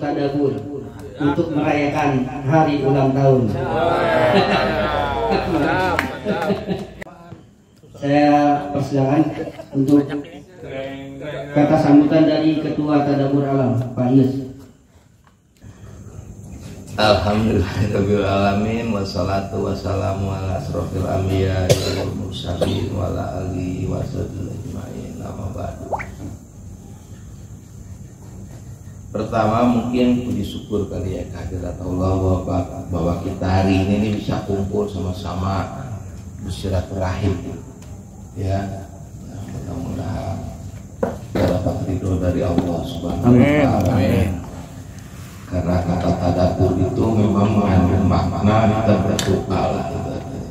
tadabbur untuk merayakan hari ulang tahun. Saya persilakan untuk kata sambutan dari Ketua Tadabbur Alam, Pak Yus. Alhamdulillahirabbil alamin wassalatu wassalamu ala asrofil anbiya wal mursalin wa ala alihi washabihi ajmain. Amma ba'du. Pertama mungkin puji syukur kali ya kehadirat Allah bahwa kita hari ini bisa kumpul sama-sama bersilaturahim ya. Mudah-mudahan kita dapat ridho dari Allah Subhanahu wa taala. Karena kata tadabbur itu memang mengandung makna kita berdoa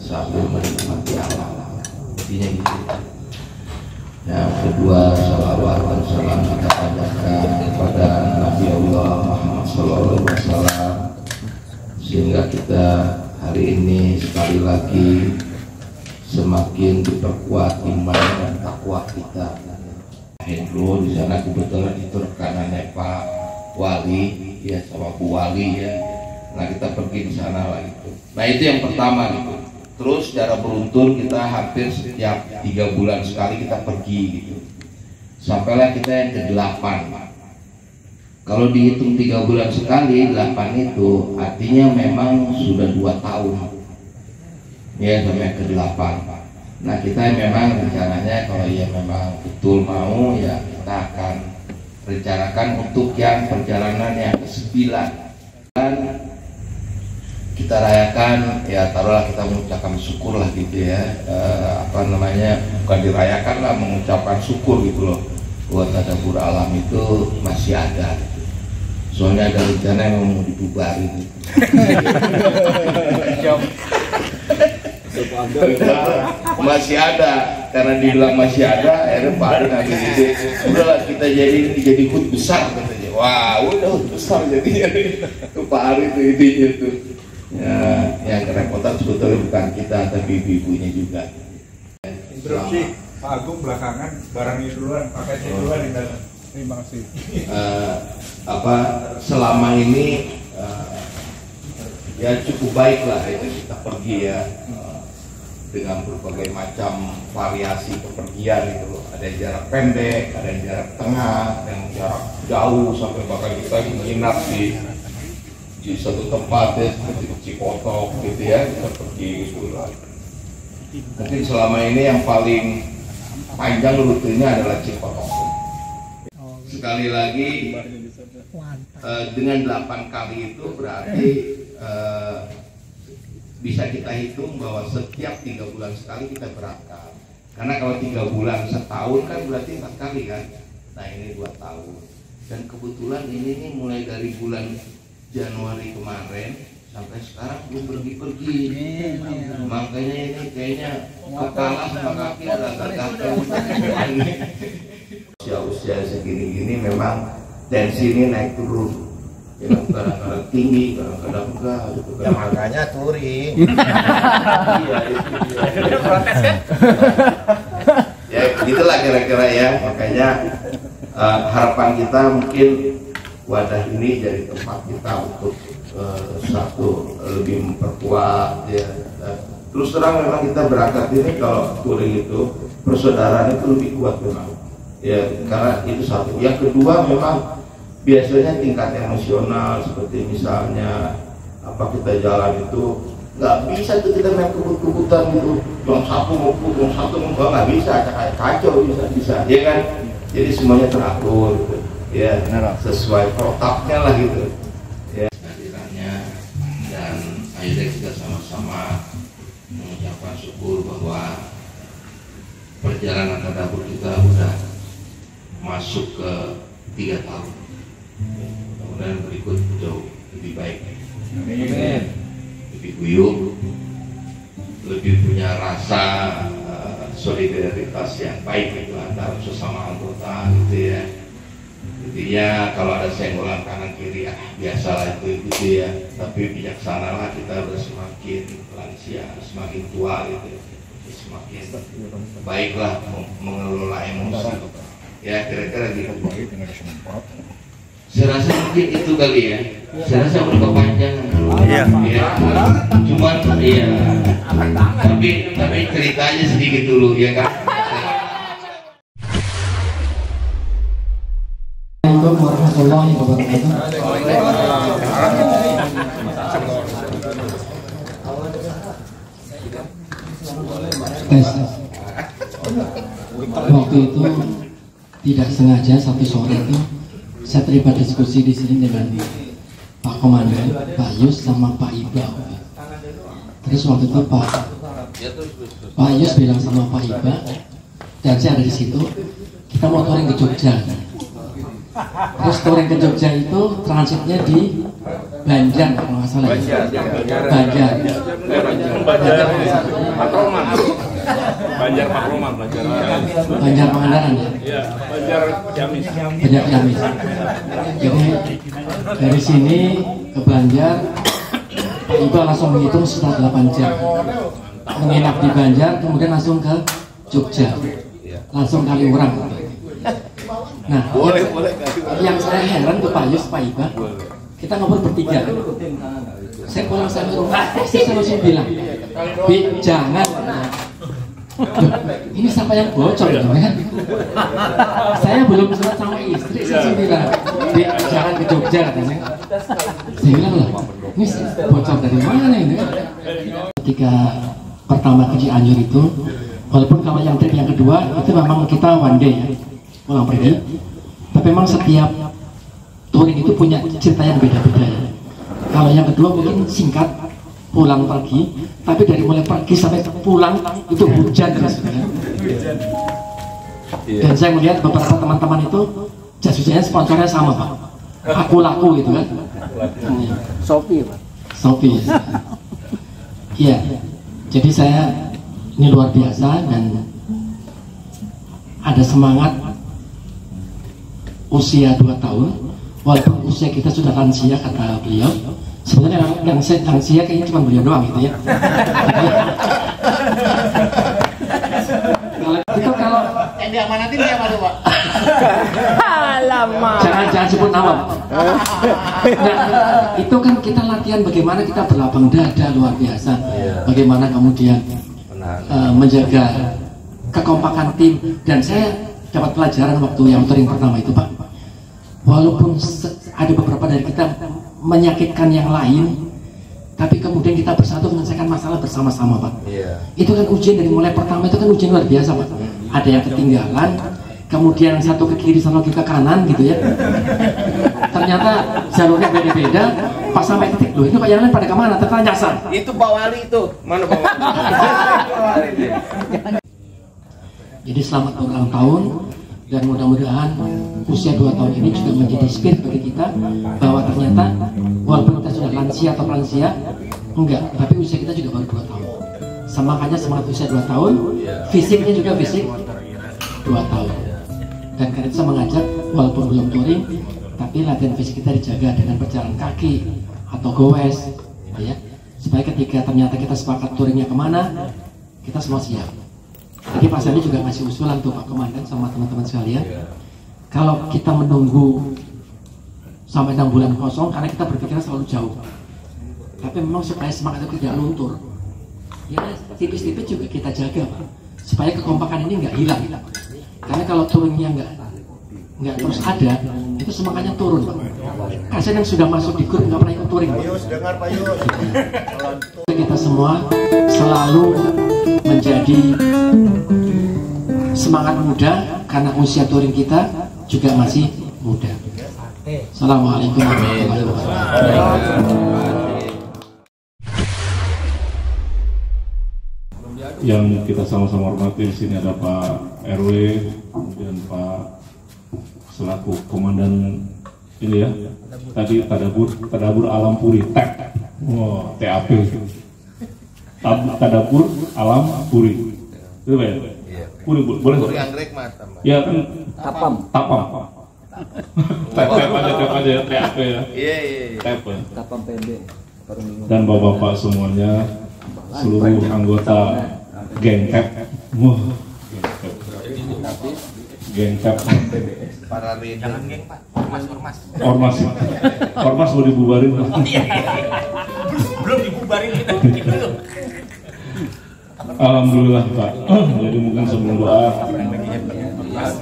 sambil menikmati alam. Intinya gitu. Yang kedua, salawat dan salam kita panjatkan kepada Nabi Allah Muhammad SAW, sehingga kita hari ini sekali lagi semakin diperkuat iman dan takwa kita. Hendro di sana kebetulan itu rekanannya Pak Wali ya, sama Bu Wali ya. Nah kita pergi di sana lah gitu. Nah itu yang pertama gitu. Terus secara beruntun kita hampir setiap 3 bulan sekali kita pergi gitu. Sampailah kita yang ke-8. Kalau dihitung 3 bulan sekali 8 itu artinya memang sudah 2 tahun ya sampai ke-8. Nah kita memang rencananya kalau ya memang betul mau ya kita akan rencanakan untuk yang perjalanan yang ke-9 dan kita rayakan ya, taruhlah kita mengucapkan syukur lah gitu ya, bukan dirayakan lah, mengucapkan syukur gitu loh buat Tadabbur Alam itu masih ada gitu. Soalnya ada rencana yang mau dibubarin gitu. Masih ada, karena dibilang masih ada, akhirnya Pak Ari nanti gitu, udahlah kita jadi hut besar katanya. Wah, udah hut besar jadinya itu Pak Ari itu idenya tuh. Ya, yang kerepotan sebetulnya bukan kita tapi ibu-ibunya juga. Interupsi Pak Agung belakangan barangnya duluan, pakainya duluan di dalam. Terima kasih. Selama ini ya cukup baik lah itu kita pergi ya. Dengan berbagai macam variasi kepergian gitu loh. Ada yang jarak pendek, ada yang jarak tengah, ada yang jarak jauh sampai bahkan kita menginap di satu tempat ya seperti Cikotok gitu ya, kita pergi gitu lah. Mungkin selama ini yang paling panjang rutenya adalah Cikotok. Sekali lagi dengan 8 kali itu berarti bisa kita hitung bahwa setiap 3 bulan sekali kita berangkat. Karena kalau 3 bulan setahun kan berarti 4 kali kan. Nah ini 2 tahun. Dan kebetulan ini nih mulai dari bulan Januari kemarin sampai sekarang belum pergi-pergi. Makanya ini kayaknya kepala sama kaki agak gatel. Usia segini-gini memang tensi ini naik turun. Ya, kadang-kadang tinggi, kadang-kadang enggak gitu. Ya makanya touring. Iya, itu protes kan? Ya gitulah kira-kira ya. Makanya harapan kita mungkin wadah ini jadi tempat kita untuk satu lebih memperkuat ya. Terus terang memang kita berangkat ini kalau touring itu persaudaraan itu lebih kuat memang. Ya karena itu satu. Yang kedua memang biasanya tingkat emosional seperti misalnya kita jalan itu nggak bisa tuh kita main kebut-kebutan gitu, yang satu ngumpul, yang satu ngumpul, nggak bisa, kacau bisa ya kan. Jadi semuanya teratur gitu ya, sesuai protapnya lah gitu ya. Hadirannya dan akhirnya kita sama-sama mengucapkan syukur bahwa perjalanan tadabbur kita udah masuk ke 3 tahun. Mudah-mudahan berikut jauh lebih baik, lebih guyup, lebih punya rasa solidaritas yang baik itu antara sesama anggota gitu ya. Intinya kalau ada senggolan kanan kiri biasalah itu gitu ya. Tapi bijaksanalah kita udah semakin lansia, semakin tua gitu, semakin baiklah mengelola emosi. Ya kira-kira gitu. Saya rasa mungkin itu kali ya. Saya rasa berkepanjangan. Iya. Ya. Cuman iya. Tapi ceritanya sedikit dulu ya kan. Assalamualaikum warahmatullahi wabarakatuh. Waktu itu tidak sengaja satu sore itu saya terlibat diskusi di sini dengan Pak Komandan, Pak Yus sama Pak Iba. Terus waktu itu Pak Yus bilang sama Pak Iba, dan saya ada di situ, kita mau touring ke Jogja. Terus touring ke Jogja itu transitnya di Banjar kalau nggak salah. Banjar Pangandaran ya. Iya, Banjar Ciamis. Banjar Ciamis. Jadi dari sini ke Banjar, Pak Iba langsung menghitung setelah 8 jam. Menginap di Banjar, kemudian langsung ke Jogja, langsung Kaliurang. Nah, yang saya heran ke Pak Yus, Pak Iba, kita ngobrol bertiga. Saya pulang sampai rumah, saya langsung bilang, Bi, jangan. Ini siapa yang bocor gitu kan? Saya belum sempat sama istri, saya langsung bilang, Bi, jangan ke Jogja katanya. Saya bilang lah, ini bocor dari mana ini kan? Ketika pertama ke Cianjur itu, walaupun kalau yang trip yang kedua itu memang kita one day ya, pulang pergi, tapi memang setiap touring itu punya cerita yang beda-beda ya. Kalau yang kedua mungkin singkat, pulang pergi, tapi dari mulai pergi sampai pulang itu hujan terus ya. Dan saya melihat beberapa teman-teman itu jas hujannya sponsornya sama Pak, aku laku gitu kan. Shopee, Pak. Shopee. Iya. Jadi saya ini luar biasa dan ada semangat usia 2 tahun, walaupun usia kita sudah lansia kata beliau. Sebenarnya yang saya lansia kayaknya cuma beliau doang gitu ya. Kalau Yang diamanatin siapa tuh, Pak? jangan sebut nama. Nah, itu kan kita latihan bagaimana kita berlapang dada luar biasa, bagaimana kemudian menjaga kekompakan tim. Dan saya dapat pelajaran waktu yang touring pertama itu Pak, walaupun ada beberapa dari kita menyakitkan yang lain, tapi kemudian kita bersatu menyelesaikan masalah bersama-sama Pak. Itu kan ujian dari mulai pertama itu kan ujian luar biasa Pak. Ada yang ketinggalan, kemudian satu ke kiri sama ke kanan gitu ya. Ternyata jalurnya beda-beda. Pas sampai titik, loh ini Pak yang lain pada kemana? Ternyata nyasar. Itu Pak Wali itu. Mana Pak Wali? Jadi selamat ulang tahun, dan mudah-mudahan usia 2 tahun ini juga menjadi spirit bagi kita bahwa ternyata walaupun kita sudah lansia atau lansia, enggak, tapi usia kita juga baru 2 tahun. Makanya semangat usia 2 tahun, fisiknya juga fisik 2 tahun. Dan karena itu saya mengajak walaupun belum touring, tapi latihan fisik kita dijaga dengan berjalan kaki atau goes, ya, supaya ketika ternyata kita sepakat touringnya kemana, kita semua siap. Jadi Pak Sandi juga ngasih usulan tuh Pak Komandan sama teman-teman sekalian, kalau kita menunggu sampai 6 bulan kosong karena kita berpikirnya selalu jauh, tapi memang supaya semangat itu tidak luntur, ya tipis-tipis juga kita jaga Pak, supaya kekompakan ini nggak hilang. Karena kalau touringnya nggak terus ada, itu semangatnya turun Pak. Kasian yang sudah masuk di grup nggak pernah ikut touring Pak. Kita semua selalu menjadi semangat muda karena usia touring kita juga masih muda. Assalamualaikum warahmatullahi wabarakatuh. Yang kita sama-sama hormati di sini ada Pak RW, kemudian Pak selaku komandan ini ya, tadi Tadabur Alam Puri TAP, TAP, Tadabur Alam Puri, itu Pak ya? Puri boleh? Puri anggrek Mas. Ya kan. Tapam. Tap aja ya, TAP ya. Iya. Tap ya. Tapam PB. Dan bapak-bapak semuanya, seluruh anggota geng TAP. geng cap. Para reader. Jangan geng Pak, ormas. Ormas mau dibubarin. Belum dibubarin kita bikin dulu. Alhamdulillah Pak. Jadi mungkin sebelum doa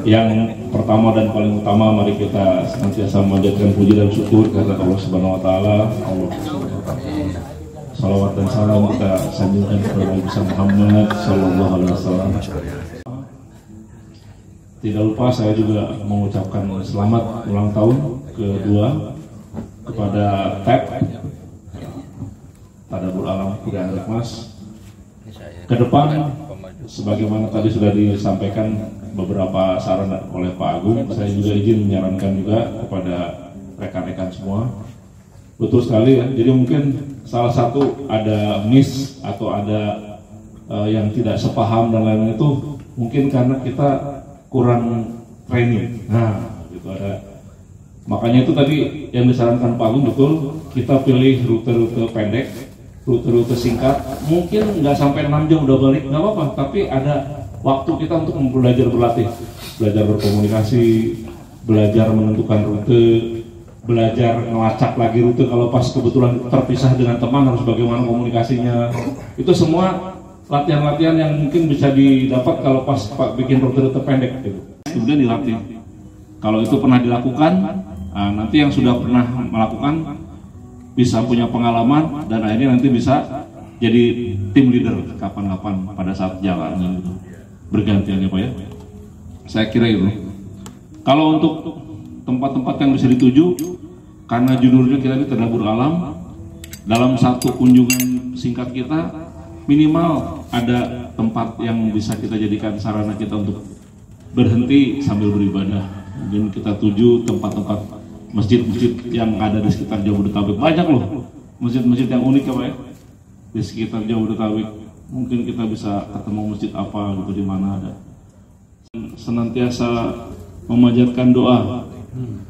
yang pertama dan paling utama, mari kita senantiasa memanjatkan puji dan syukur kepada Allah Subhanahu Wa Taala. Salawat dan salam kita sanjungkan kepada Nabi Muhammad Sallallahu Alaihi Wasallam. Tidak lupa saya juga mengucapkan selamat ulang tahun kedua kepada TEP Tadabbur Alam Puri Mas. Ke depan, sebagaimana tadi sudah disampaikan beberapa saran oleh Pak Agung, saya juga izin menyarankan juga kepada rekan-rekan semua. Betul sekali ya, jadi mungkin salah satu ada miss atau ada yang tidak sepaham dan lain-lain itu mungkin karena kita kurang training. Nah, gitu ada. Makanya itu tadi yang disarankan Pak Agung betul, kita pilih rute-rute pendek, rute-rute singkat, mungkin nggak sampai 6 jam udah balik, nggak apa-apa, tapi ada waktu kita untuk belajar berlatih, belajar berkomunikasi, belajar menentukan rute, belajar ngelacak lagi rute kalau pas kebetulan terpisah dengan teman harus bagaimana komunikasinya. Itu semua latihan-latihan yang mungkin bisa didapat kalau pas bikin rute-rute pendek gitu. Kemudian dilatih. Kalau itu pernah dilakukan, nanti yang sudah pernah melakukan bisa punya pengalaman dan akhirnya nanti bisa jadi tim leader kapan-kapan pada saat jalan gitu. Bergantian ya Pak ya. Saya kira itu. Kalau untuk tempat-tempat yang bisa dituju, karena judulnya kita ini Tadabbur Alam, dalam satu kunjungan singkat kita minimal ada tempat yang bisa kita jadikan sarana kita untuk berhenti sambil beribadah. Dan kita tuju tempat-tempat masjid-masjid yang ada di sekitar Jabodetabek. Banyak loh masjid-masjid yang unik ya Pak ya, di sekitar Jabodetabek. Mungkin kita bisa ketemu masjid apa gitu di mana ada. Senantiasa memanjatkan doa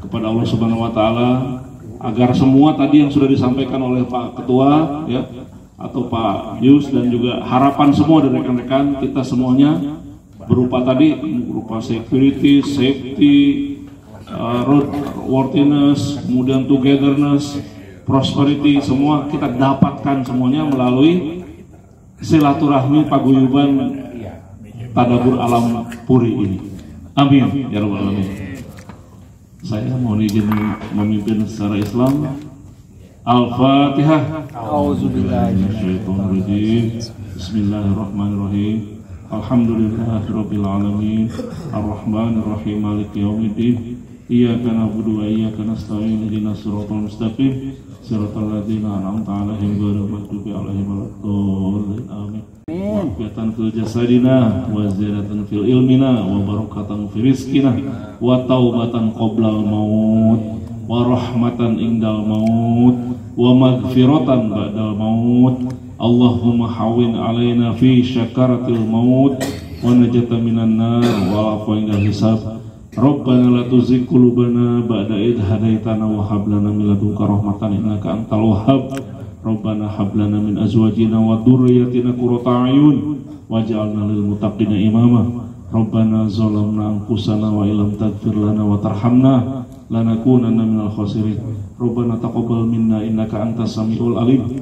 kepada Allah Subhanahu Wa Taala agar semua tadi yang sudah disampaikan oleh Pak Ketua ya atau Pak Yus dan juga harapan semua dari rekan-rekan kita semuanya berupa tadi berupa security, safety, road worthiness, kemudian togetherness, prosperity, semua kita dapatkan semuanya melalui silaturahmi paguyuban Tadabbur Alam Puri ini. Amin ya rabbal alamin. Saya mohon izin memimpin secara Islam. Al-Fatihah. A'udzubillahiminasyaitonirrajim. Bismillahirrahmanirrahim. Alhamdulillahirabbil alamin. Arrahmanirrahim. Maliki yaumiddin. Iyyaka na'budu wa iyyaka nasta'in. Ihdinas siratal mustaqim. Siratal ladzina an'amta 'alaihim ghairil maghdubi 'alaihim waladdallin. Amin. Wa'afiyatan fil jasadina wa ziyadatan fil ilmina wa barakatan fil rizqina wa taubatan qoblal maut wa rahmatan indal maut wa maghfiratan ba'dal maut. Allahumma hawwin alaina fi syakaratil maut wa najatan minan nar wa afa indal hisab. Rabbana la tuzigh qulubana ba'da idh hadaitana wa hab lana min ladunka rahmatan innaka antal wahhab. Rabbana hab lana min azwajina wa dhurriyyatina qurrata a'yun waj'alna lil muttaqina imama. Rabbana zalamna anfusana wa illam taghfir lana wa tarhamna lanakunanna minal khasirin. Rabbana taqabbal minna innaka antas samiul alim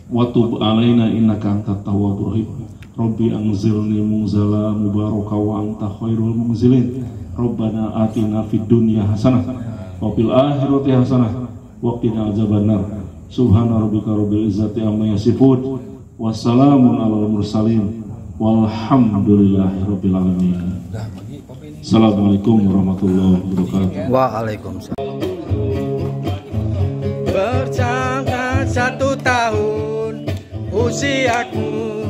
wa tub alaina innaka antat tawwabur rahim. Rabbi anzilni munzala mubaraka wa anta khairul munzilin. Rabbana atina fid dunya hasanah wa fil akhirati hasanah wa qina adzabannar. Subhana rabbika rabbil izzati amma yasifun wassalamun alal mursalin walhamdulillahi rabbil alamin. Assalamualaikum warahmatullahi wabarakatuh. Waalaikumsalam. Berjangka 1 tahun usiaku